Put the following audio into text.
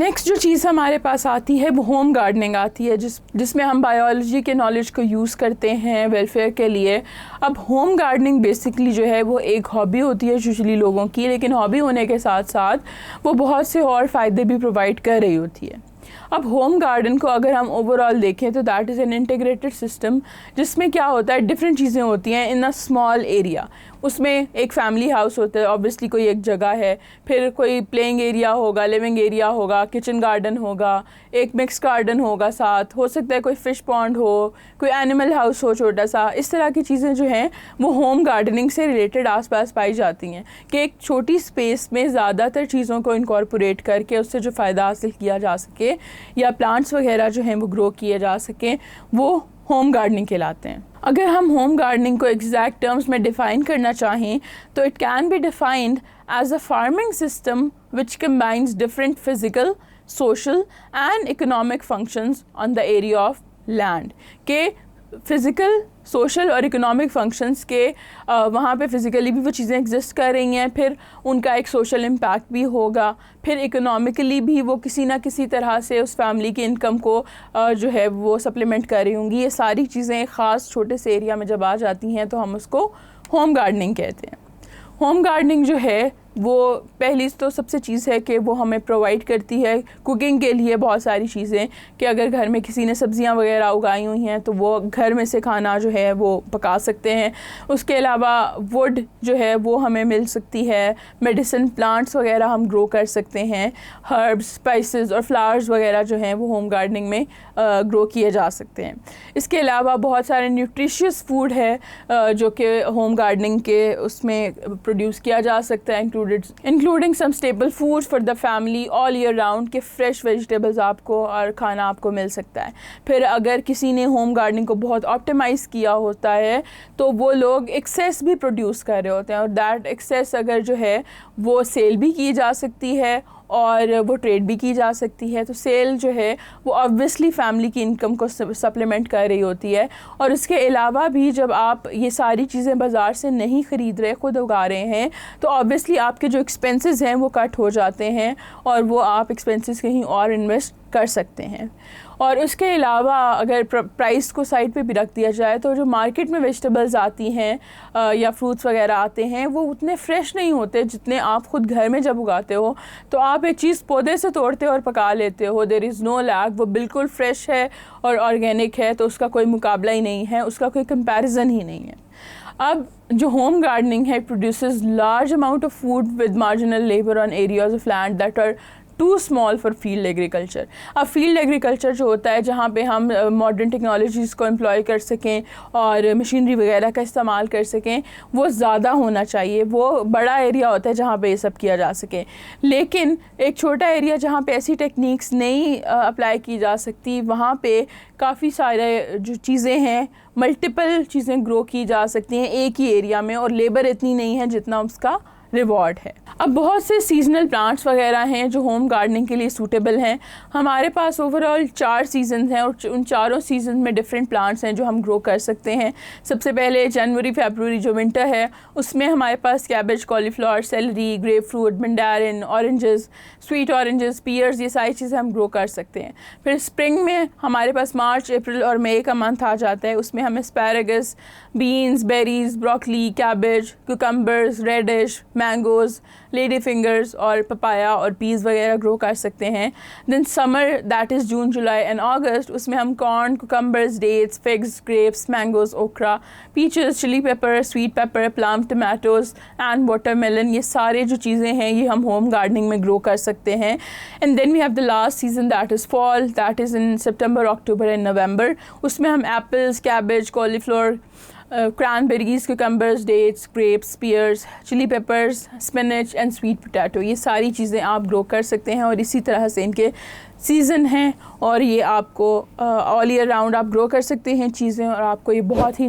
Next जो चीज़ हमारे पास आती है वो होम गार्डनिंग आती है, जिसमें हम बायोलॉजी के नॉलेज को यूज़ करते हैं वेलफेयर के लिए। अब होम गार्डनिंग बेसिकली जो है वो एक हॉबी होती है यूजुअली लोगों की, लेकिन हॉबी होने के साथ साथ वो बहुत से और फ़ायदे भी प्रोवाइड कर रही होती है। अब होम गार्डन को अगर हम ओवरऑल देखें तो that is an integrated system, जिसमें क्या होता है, डिफरेंट चीज़ें होती हैं इन अ स्मॉल एरिया। उसमें एक फैमिली हाउस होता है, ऑब्वियसली कोई एक जगह है, फिर कोई प्लेइंग एरिया होगा, लिविंग एरिया होगा, किचन गार्डन होगा, एक मिक्स गार्डन होगा, साथ हो सकता है कोई फ़िश पॉन्ड हो, कोई एनिमल हाउस हो छोटा सा। इस तरह की चीज़ें जो हैं वो होम गार्डनिंग से रिलेटेड आसपास पाई जाती हैं कि एक छोटी स्पेस में ज़्यादातर चीज़ों को इनकॉर्पोरेट करके उससे जो फ़ायदा हासिल किया जा सके या प्लांट्स वगैरह जो हैं वो ग्रो किए जा सकें, वो होम गार्डनिंग कहलाते हैं। अगर हम होम गार्डनिंग को एग्जैक्ट टर्म्स में डिफ़ाइन करना चाहें तो it can be defined as a farming system which combines different physical, social and economic functions on the area of land. के फ़िज़िकल, सोशल और इकोनॉमिक फंक्शंस के वहाँ पे फ़िज़िकली भी वो चीज़ें एग्जिस्ट कर रही हैं, फिर उनका एक सोशल इम्पैक्ट भी होगा, फिर इकोनॉमिकली भी वो किसी ना किसी तरह से उस फैमिली की इनकम को जो है वो सप्लीमेंट कर रही होंगी। ये सारी चीज़ें एक ख़ास छोटे से एरिया में जब आ जाती हैं तो हम उसको होम गार्डनिंग कहते हैं। होम गार्डनिंग जो है वो पहली तो सबसे चीज़ है कि वो हमें प्रोवाइड करती है कुकिंग के लिए बहुत सारी चीज़ें, कि अगर घर में किसी ने सब्ज़ियां वगैरह उगाई हुई हैं तो वो घर में से खाना जो है वो पका सकते हैं। उसके अलावा वुड जो है वो हमें मिल सकती है, मेडिसिन प्लांट्स वगैरह हम ग्रो कर सकते हैं, हर्ब्स, स्पाइसेस और फ्लावर्स वगैरह जो हैं वो होम गार्डनिंग में ग्रो किए जा सकते हैं। इसके अलावा बहुत सारे न्यूट्रिशियस फूड है जो कि होम गार्डनिंग के उसमें प्रोड्यूस किया जा सकता है, including some staple foods for the family all year round, के फ्रेश वेजिटेबल्स आपको और खाना आपको मिल सकता है। फिर अगर किसी ने होम गार्डनिंग को बहुत ऑप्टिमाइज़ किया होता है तो वो लोग एक्सेस भी प्रोड्यूस कर रहे होते हैं, और दैट एक्सेस अगर जो है वो सेल भी की जा सकती है और वो ट्रेड भी की जा सकती है। तो सेल जो है वो ऑब्वियसली फैमिली की इनकम को सप्लीमेंट कर रही होती है। और इसके अलावा भी जब आप ये सारी चीज़ें बाज़ार से नहीं ख़रीद रहे, खुद उगा रहे हैं, तो ऑब्वियसली आपके जो एक्सपेंसेस हैं वो कट हो जाते हैं और वो आप एक्सपेंसेस कहीं और इन्वेस्ट कर सकते हैं। और उसके अलावा अगर प्राइस को साइड पे भी रख दिया जाए तो जो मार्केट में वेजिटेबल्स आती हैं या फ्रूट्स वगैरह आते हैं वो उतने फ्रेश नहीं होते जितने आप ख़ुद घर में जब उगाते हो। तो आप एक चीज़ पौधे से तोड़ते हो और पका लेते हो, देयर इज़ नो लैग, वो बिल्कुल फ्रेश है और ऑर्गेनिक है, तो उसका कोई मुकाबला ही नहीं है, उसका कोई कंपैरिजन ही नहीं है। अब जो होम गार्डनिंग है produces large amount of food with marginal labour on areas of land that are too small for field agriculture. अब फील्ड एग्रीकल्चर जो होता है जहाँ पे हम मॉडर्न टेक्नोलॉजीज़ को एम्प्लॉय कर सकें और मशीनरी वगैरह का इस्तेमाल कर सकें, वो ज़्यादा होना चाहिए। वो बड़ा एरिया होता है जहाँ पे ये सब किया जा सके। लेकिन एक छोटा एरिया जहाँ पे ऐसी टेक्निक्स नहीं अप्लाई की जा सकती, वहाँ पे काफ़ी सारे जो चीज़ें हैं, मल्टीपल चीज़ें ग्रो की जा सकती हैं एक ही एरिया में, और लेबर इतनी नहीं है जितना उसका रिवॉर्ड है। अब बहुत से सीजनल प्लांट्स वगैरह हैं जो होम गार्डनिंग के लिए सूटेबल हैं। हमारे पास ओवरऑल 4 सीजन हैं और उन चारों सीजन में डिफरेंट प्लांट्स हैं जो हम ग्रो कर सकते हैं। सबसे पहले जनवरी फरवरी जो विंटर है उसमें हमारे पास cabbage, cauliflower, celery, grapefruit, mandarin, oranges, sweet oranges, pears, ये सारी चीज़ें हम ग्रो कर सकते हैं। फिर स्प्रिंग में हमारे पास मार्च, अप्रैल और मई का मंथ आ जाता है, उसमें हम asparagus, beans, berries, broccoli, cabbage, cucumbers, radish, mangoes, lady fingers और पपाया और पीज़ वगैरह ग्रो कर सकते हैं। Then summer that is June, July and August, उसमें हम corn, cucumbers, dates, figs, grapes, mangoes, okra, peaches, chilli pepper, sweet pepper, plum, tomatoes and watermelon, ये सारे जो चीज़ें हैं ये हम होम गार्डनिंग में ग्रो कर सकते हैं। And then we have the last season that is fall, that is in September, October and November. उसमें हम apples, cabbage, cauliflower, cranberries, cucumbers, dates, grapes, pears, chilli peppers, spinach and sweet potato, ये सारी चीज़ें आप grow कर सकते हैं। और इसी तरह से इनके सीज़न हैं और ये आपको ऑल ईयर राउंड आप ग्रो कर सकते हैं चीज़ें, और आपको ये बहुत ही